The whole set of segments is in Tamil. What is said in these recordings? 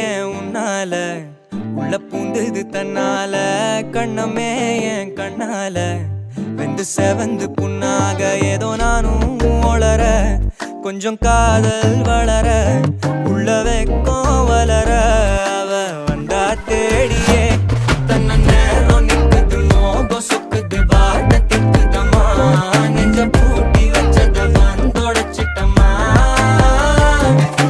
ஏன் உன்னால உள்ள பூந்தது தன்னால கண்ணமே என் கண்ணால வெந்து செவந்து புண்ணாக ஏதோ நானும் ஒளர கொஞ்சம் காதல் வளர உள்ள வெக்கம் வளர அவ வந்தா தேடியே தன்ன நேரம் நிக்குது மோகம் சொக்குது வாட்ட திக்குதம்மா நெஞ்ச பூட்டி வச்சத வந்தொடச்சிட்டம்மா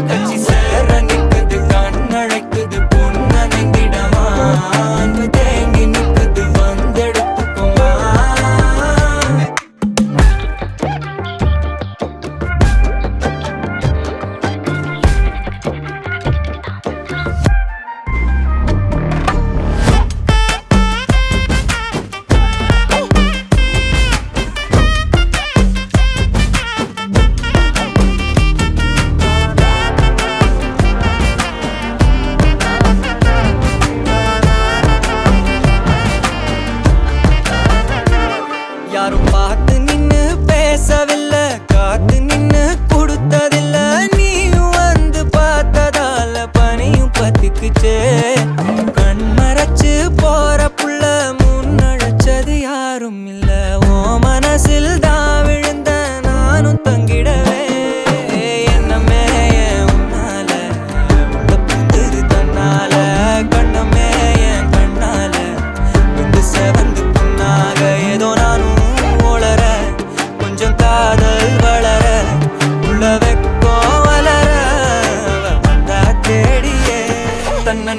கட்சி சேர நிக்குது கண்ணழைக்குது பொண்ண நெங்கிடமா அன்பு தேங்கி நிக்குது வந்தெடுத்துக்குமா யாரும் பார்த்து நின்னு பேசவில்லை காத்து நின்னு கொடுத்ததில்ல நீயும் வந்து பார்த்ததால பனியும் பத்திக்குச்சே கண் மறைச்சு போற புள்ள முன்னழைச்சது யாரும் இல்ல ஓ மனசில் தான் விழுந்த நானும் தங்கிடவே என்னமே உன்னால உள்ள புந்தது தன்னால கண்ணமே என் கண்ணால வந்து செவந்து புண்ணாக ஏதோ நானும் ஒளர கொஞ்சம் காதல் வளர உள்ள வெக்கம் வளர வந்தா தேடியே தன்ன